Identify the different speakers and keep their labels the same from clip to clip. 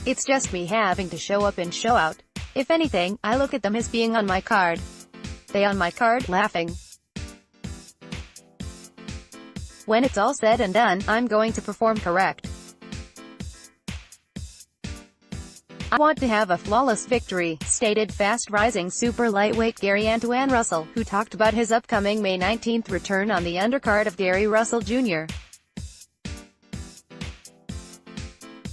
Speaker 1: It's just me having to show up and show out. If anything, I look at them as being on my card. They on my card, laughing. When it's all said and done, I'm going to perform correct. I want to have a flawless victory, stated fast-rising super lightweight Gary Antuanne Russell, who talked about his upcoming May 19th return on the undercard of Gary Russell Jr.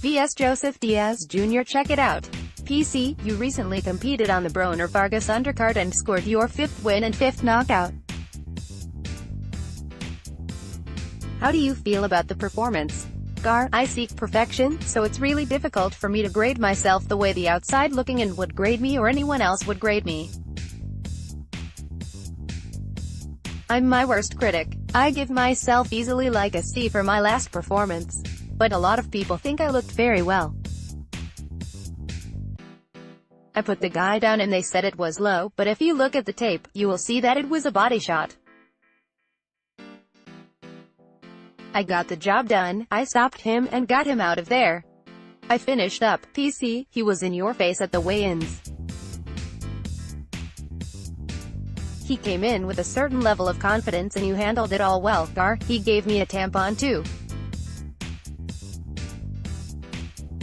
Speaker 1: vs Diaz Jr. Check it out. PC, you recently competed on the Broner-Vargas undercard and scored your 5th win and 5th knockout. How do you feel about the performance? Gar, I seek perfection, so it's really difficult for me to grade myself the way the outside looking in would grade me or anyone else would grade me. I'm my worst critic. I give myself easily like a C for my last performance. But a lot of people think I looked very well. I put the guy down and they said it was low, but if you look at the tape, you will see that it was a body shot. I got the job done, I stopped him and got him out of there. I finished up. PC, he was in your face at the weigh-ins. He came in with a certain level of confidence and you handled it all well. Gar, he gave me a tampon too.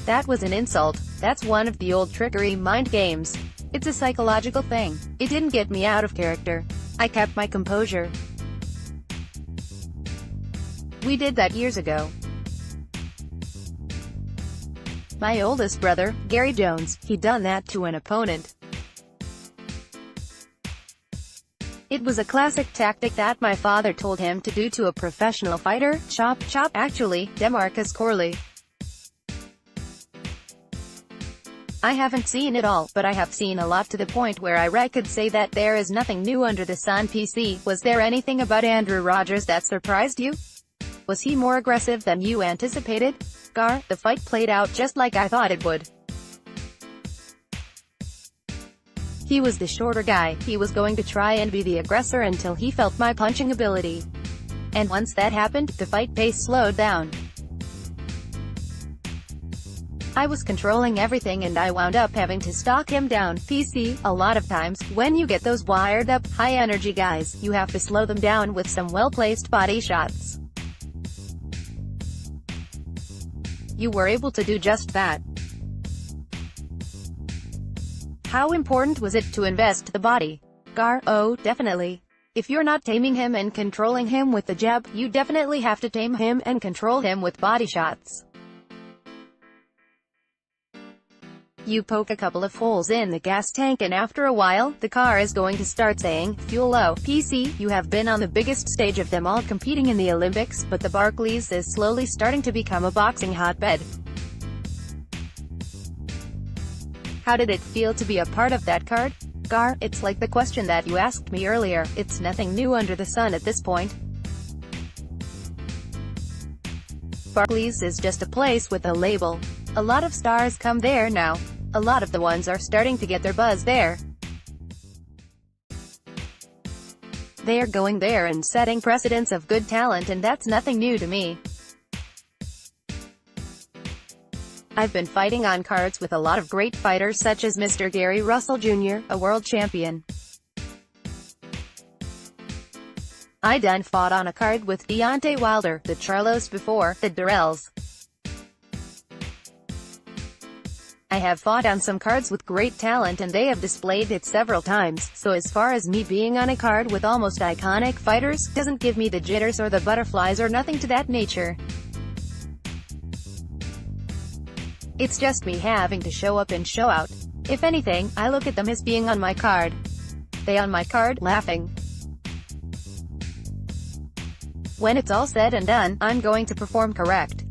Speaker 1: That was an insult. That's one of the old trickery mind games. It's a psychological thing. It didn't get me out of character. I kept my composure. We did that years ago. My oldest brother, Gary Jones, he done that to an opponent. It was a classic tactic that my father told him to do to a professional fighter. Chop, chop, actually, Demarcus Corley. I haven't seen it all, but I have seen a lot to the point where I could say that there is nothing new under the sun. PC, was there anything about Andrew Rogers that surprised you? Was he more aggressive than you anticipated? Gar, the fight played out just like I thought it would. He was the shorter guy, he was going to try and be the aggressor until he felt my punching ability. And once that happened, the fight pace slowed down. I was controlling everything and I wound up having to stalk him down. PC, a lot of times, when you get those wired up, high energy guys, you have to slow them down with some well-placed body shots. You were able to do just that. How important was it to invest the body? Gar, oh, definitely. If you're not taming him and controlling him with the jab, you definitely have to tame him and control him with body shots. You poke a couple of holes in the gas tank and after a while, the car is going to start saying, fuel low. PC, you have been on the biggest stage of them all competing in the Olympics, but the Barclays is slowly starting to become a boxing hotbed. How did it feel to be a part of that card? Gar, it's like the question that you asked me earlier, it's nothing new under the sun at this point. Barclays is just a place with a label. A lot of stars come there now. A lot of the ones are starting to get their buzz there. They're going there and setting precedents of good talent, and that's nothing new to me. I've been fighting on cards with a lot of great fighters such as Mr. Gary Russell Jr., a world champion. I done fought on a card with Deontay Wilder, the Charlos before, the Durrells. I have fought on some cards with great talent and they have displayed it several times, so as far as me being on a card with almost iconic fighters, doesn't give me the jitters or the butterflies or nothing to that nature. It's just me having to show up and show out. If anything, I look at them as being on my card. They on my card, laughing. When it's all said and done, I'm going to perform correct.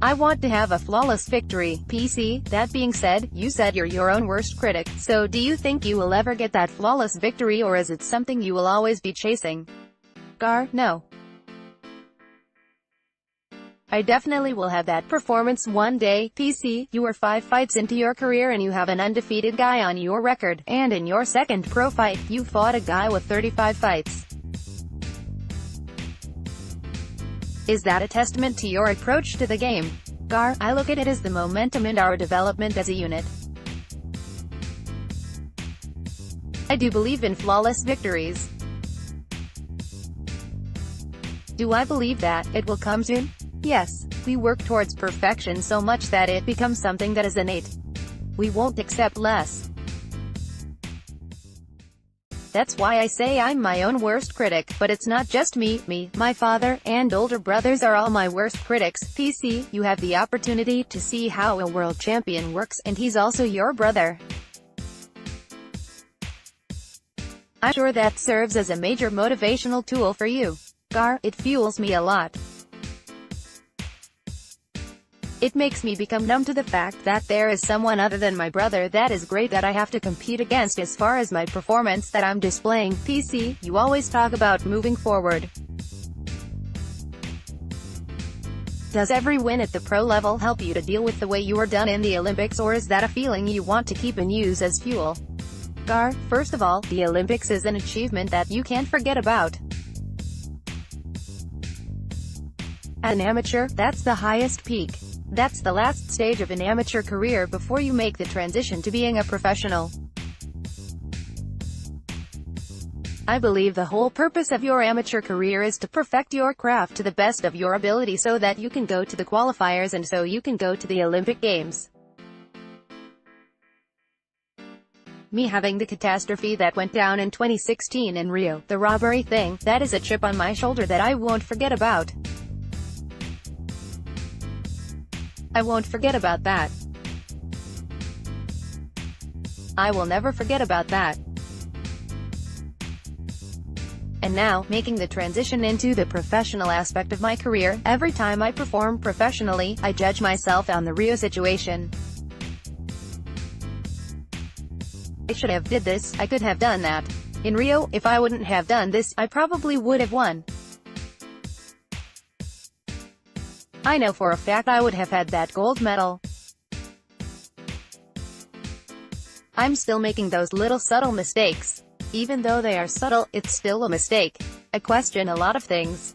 Speaker 1: I want to have a flawless victory. PC, that being said, you said you're your own worst critic, so do you think you will ever get that flawless victory or is it something you will always be chasing? Gar, no. I definitely will have that performance one day. PC, you are 5 fights into your career and you have an undefeated guy on your record, and in your second pro fight, you fought a guy with 35 fights. Is that a testament to your approach to the game? Gar, I look at it as the momentum in our development as a unit. I do believe in flawless victories. Do I believe that it will come soon? Yes. We work towards perfection so much that it becomes something that is innate. We won't accept less. That's why I say I'm my own worst critic, but it's not just me, my father, and older brothers are all my worst critics. PC, you have the opportunity to see how a world champion works, and he's also your brother. I'm sure that serves as a major motivational tool for you. Gar, it fuels me a lot. It makes me become numb to the fact that there is someone other than my brother that is great that I have to compete against as far as my performance that I'm displaying. PC, you always talk about moving forward. Does every win at the pro level help you to deal with the way you were done in the Olympics, or is that a feeling you want to keep and use as fuel? Gar, first of all, the Olympics is an achievement that you can't forget about. As an amateur, that's the highest peak. That's the last stage of an amateur career before you make the transition to being a professional. I believe the whole purpose of your amateur career is to perfect your craft to the best of your ability so that you can go to the qualifiers and so you can go to the Olympic Games. Me having the catastrophe that went down in 2016 in Rio, the robbery thing, that is a chip on my shoulder that I won't forget about. I won't forget about that. I will never forget about that. And now, making the transition into the professional aspect of my career, every time I perform professionally, I judge myself on the Rio situation. I should have did this, I could have done that. In Rio, if I wouldn't have done this, I probably would have won. I know for a fact I would have had that gold medal. I'm still making those little subtle mistakes. Even though they are subtle, it's still a mistake. I question a lot of things.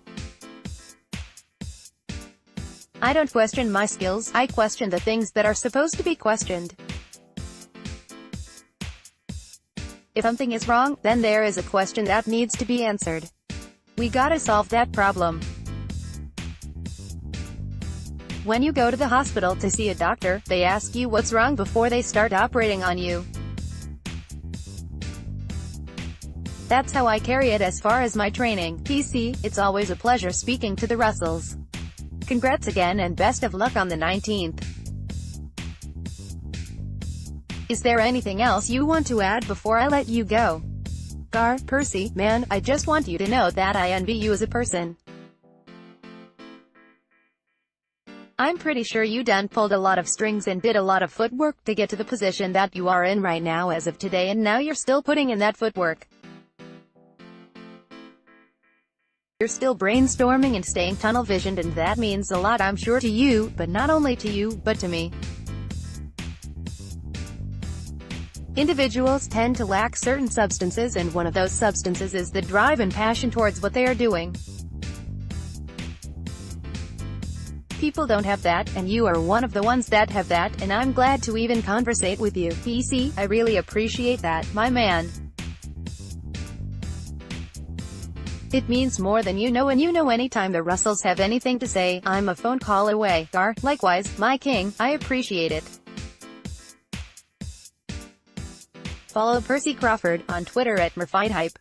Speaker 1: I don't question my skills, I question the things that are supposed to be questioned. If something is wrong, then there is a question that needs to be answered. We gotta solve that problem. When you go to the hospital to see a doctor, they ask you what's wrong before they start operating on you. That's how I carry it as far as my training. PC, it's always a pleasure speaking to the Russells. Congrats again and best of luck on the 19th. Is there anything else you want to add before I let you go? Gar, Percy, man, I just want you to know that I envy you as a person. I'm pretty sure you done pulled a lot of strings and did a lot of footwork to get to the position that you are in right now as of today, and now you're still putting in that footwork. You're still brainstorming and staying tunnel-visioned, and that means a lot, I'm sure, to you, but not only to you, but to me. Individuals tend to lack certain substances, and one of those substances is the drive and passion towards what they are doing. People don't have that, and you are one of the ones that have that, and I'm glad to even conversate with you. PC, I really appreciate that, my man. It means more than you know, and you know anytime the Russells have anything to say, I'm a phone call away. Gar, likewise, my king, I appreciate it. Follow Percy Crawford on Twitter at FIGH.